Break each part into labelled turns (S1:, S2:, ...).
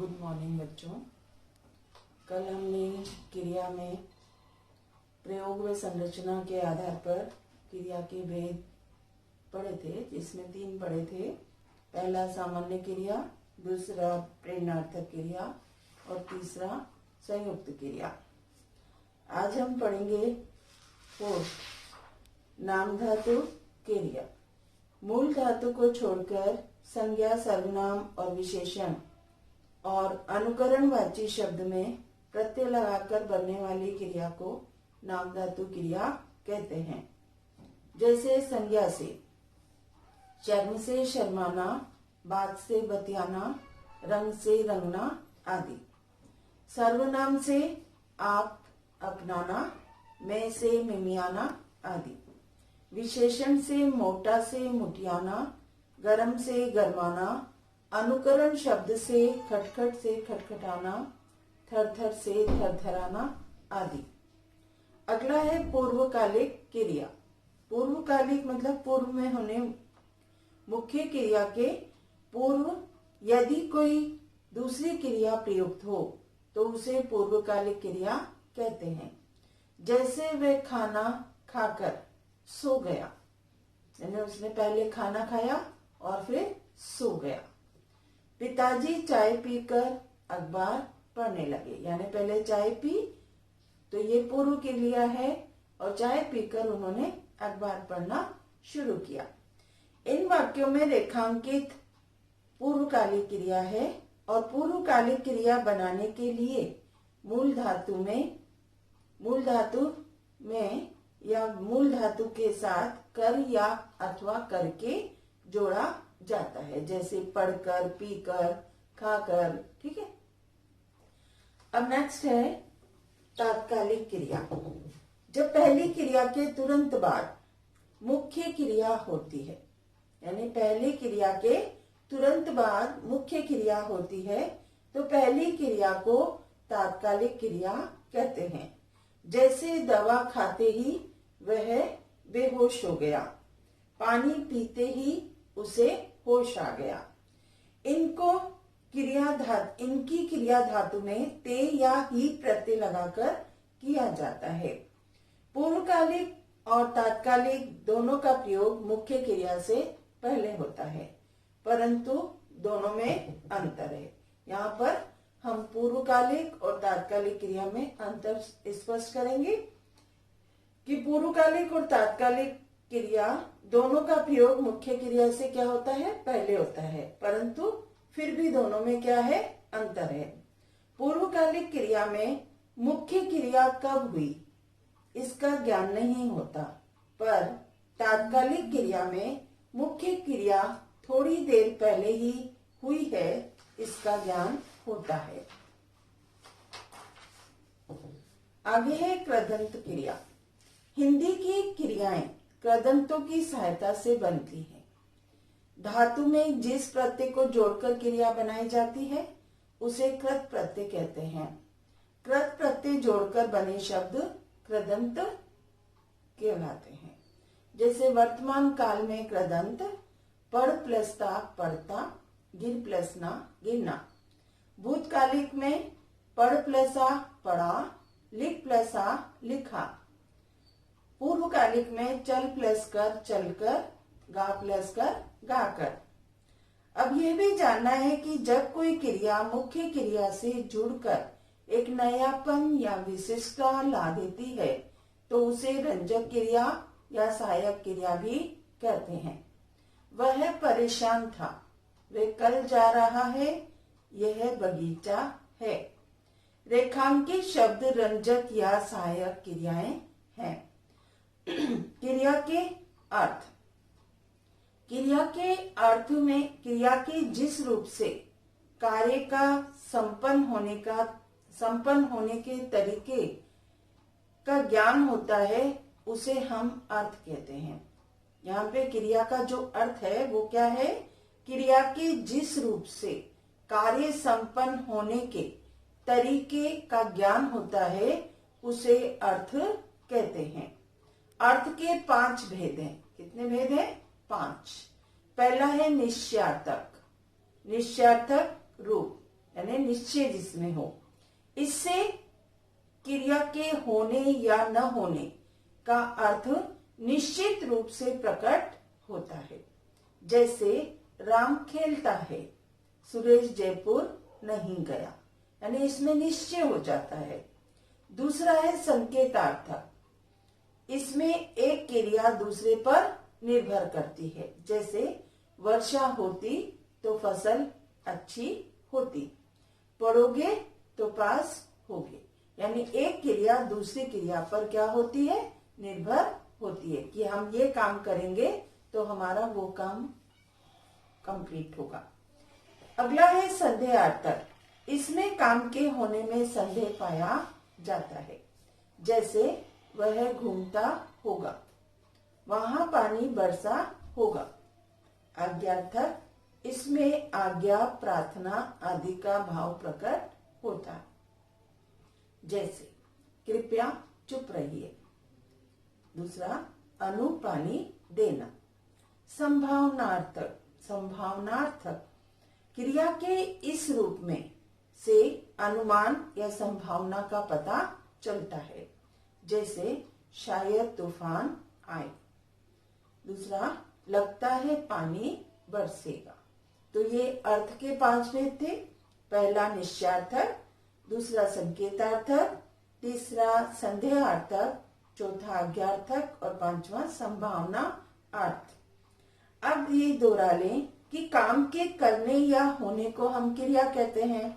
S1: Good morning बच्चों। कल हमने क्रिया में प्रयोग व संरचना के आधार पर क्रिया के भेद पढ़े थे, जिसमें 3 पढ़े थे। पहला सामान्य क्रिया, दूसरा प्रेरणार्थक क्रिया और तीसरा संयुक्त क्रिया। आज हम पढ़ेंगे 4 नाम धातु क्रिया। मूल धातु को छोड़कर संज्ञा, सर्वनाम और विशेषण और अनुकरणवाची शब्द में प्रत्यय लगाकर बनने वाली क्रिया को नाम धातु क्रिया कहते हैं। जैसे संज्ञा से चर्म से शर्माना, बात से बतियाना, रंग से रंगना आदि। सर्वनाम से आप, अपनाना, मैं से मिमियाना आदि। विशेषण से मोटा से मुटियाना, गरम से गरमाना, अनुकरण शब्द से खटखट से खटखटाना, थरथर से थरथराना आदि। अगला है पूर्वकालिक क्रिया। पूर्वकालिक मतलब पूर्व में होने मुख्य क्रिया के पूर्व यदि कोई दूसरी क्रिया प्रयुक्त हो तो उसे पूर्वकालिक क्रिया कहते हैं। जैसे वे खाना खाकर सो गया, यानी उसने पहले खाना खाया और फिर सो गया। पिताजी चाय पीकर अखबार पढ़ने लगे, यानी पहले चाय पी तो ये पूर्व क्रिया है और चाय पीकर उन्होंने अखबार पढ़ना शुरू किया। इन वाक्यों में रेखांकित पूर्वकालिक क्रिया है और पूर्वकालिक क्रिया बनाने के लिए मूल धातु में या मूल धातु के साथ कर या अथवा करके जोड़ा जाता है। जैसे पढ़कर, पीकर, खाकर। ठीक है। अब नेक्स्ट है तात्कालिक क्रिया। जब पहली क्रिया के तुरंत बाद मुख्य क्रिया होती है, यानी पहली क्रिया के तुरंत बाद मुख्य क्रिया होती है तो पहली क्रिया को तात्कालिक क्रिया कहते हैं। जैसे दवा खाते ही वह बेहोश हो गया, पानी पीते ही उसे होश आ गया। इनकी क्रिया धातु में ते या ही प्रत्यय लगाकर किया जाता है। पूर्वकालिक और तात्कालिक दोनों का प्रयोग मुख्य क्रिया से पहले होता है, परंतु दोनों में अंतर है। यहाँ पर हम पूर्वकालिक और तात्कालिक क्रिया में अंतर स्पष्ट करेंगे कि पूर्वकालिक और तात्कालिक क्रिया दोनों का प्रयोग मुख्य क्रिया से क्या होता है, पहले होता है, परंतु फिर भी दोनों में क्या है, अंतर है। पूर्वकालिक क्रिया में मुख्य क्रिया कब हुई इसका ज्ञान नहीं होता, पर तात्कालिक क्रिया में मुख्य क्रिया थोड़ी देर पहले ही हुई है इसका ज्ञान होता है। आगे है कृदंत क्रिया। हिंदी की क्रियाएं कृदंतों की सहायता से बनती है। धातु में जिस प्रत्यय को जोड़कर क्रिया बनाई जाती है उसे कृत प्रत्यय कहते हैं। कृत प्रत्यय जोड़कर बने शब्द कृदंत कहलाते हैं। जैसे वर्तमान काल में कृदंत पढ़ प्लस ता पढ़ता, गिर प्लस ना गिरना। भूतकालिक में पढ़ प्लस आ पढ़ा, लिख प्लस आ लिखा। पूर्वकालिक में चल प्लस कर चलकर, गा प्लस कर गाकर। अब यह भी जानना है कि जब कोई क्रिया मुख्य क्रिया से जुड़कर एक नयापन या विशिष्टता ला देती है तो उसे रंजक क्रिया या सहायक क्रिया भी कहते हैं। वह परेशान था, वह कल जा रहा है, यह बगीचा है। रेखांकित शब्द रंजक या सहायक क्रियाएं हैं। क्रिया के अर्थ। क्रिया के अर्थ में क्रिया के जिस रूप से कार्य का संपन्न होने के तरीके का ज्ञान होता है उसे हम अर्थ कहते हैं। यहाँ पे क्रिया का जो अर्थ है वो क्या है, क्रिया के जिस रूप से कार्य संपन्न होने के तरीके का ज्ञान होता है उसे अर्थ कहते हैं। अर्थ के 5 भेद हैं। कितने भेद हैं? 5। पहला है निश्चयार्थक। निश्चयार्थक रूप, यानी निश्चय जिसमें हो, इससे क्रिया के होने या न होने का अर्थ निश्चित रूप से प्रकट होता है। जैसे राम खेलता है, सुरेश जयपुर नहीं गया, यानी इसमें निश्चय हो जाता है। दूसरा है संकेतार्थक, इसमें एक क्रिया दूसरे पर निर्भर करती है। जैसे वर्षा होती तो फसल अच्छी होती, पढ़ोगे तो पास होगे, यानी एक क्रिया दूसरी क्रिया पर क्या होती है, निर्भर होती है कि हम ये काम करेंगे तो हमारा वो काम कंप्लीट होगा। अगला है संदेहार्थक, इसमें काम के होने में संदेह पाया जाता है। जैसे वह घूमता होगा, वहां पानी बरसा होगा। आज्ञार्थक, इसमें आज्ञा प्रार्थना आदि का भाव प्रकट होता है। जैसे कृपया चुप रहिए। दूसरा अनुपानी देना। संभावनार्थक, संभावनार्थक क्रिया के इस रूप में से अनुमान या संभावना का पता चलता है। जैसे शायद तूफान आए। दूसरा लगता है पानी बरसेगा। तो ये अर्थ के 5 भेद थे। पहला निश्चयार्थक, दूसरा संकेतार्थक, तीसरा संदेहार्थक, चौथा आज्ञार्थक और पांचवा संभावना अर्थ। अब ये दोहरा लें कि काम के करने या होने को हम क्रिया कहते हैं।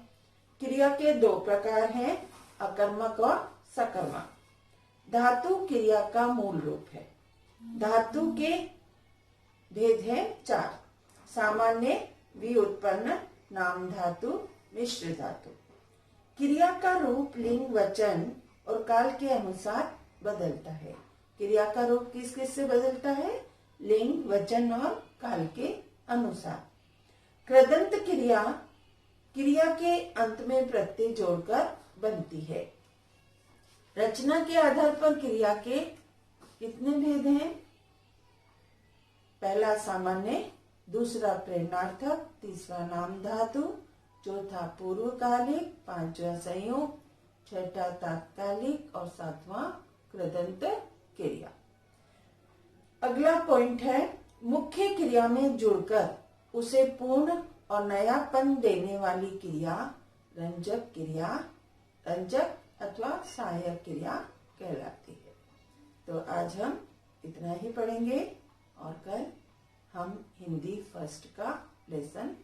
S1: क्रिया के 2 प्रकार हैं, अकर्मक और सकर्मक। धातु क्रिया का मूल रूप है। धातु के भेद है 4, सामान्य, व्युत्पन्न, नाम धातु, मिश्र धातु। क्रिया का रूप लिंग, वचन और काल के अनुसार बदलता है। क्रिया का रूप किस किस से बदलता है, लिंग, वचन और काल के अनुसार। कृदंत क्रिया क्रिया के अंत में प्रत्यय जोड़कर बनती है। रचना के आधार पर क्रिया के कितने भेद हैं? पहला सामान्य, दूसरा प्रेरणार्थक, तीसरा नाम धातु, चौथा पूर्वकालिक, पांचवा संयोग, छठा तात्कालिक और सातवां कृदंत क्रिया। अगला पॉइंट है, मुख्य क्रिया में जुड़कर उसे पूर्ण और नयापन देने वाली क्रिया रंजक क्रिया, रंजक अथवा सहायक क्रिया कहलाती है। तो आज हम इतना ही पढ़ेंगे और कल हम हिंदी फर्स्ट का लेसन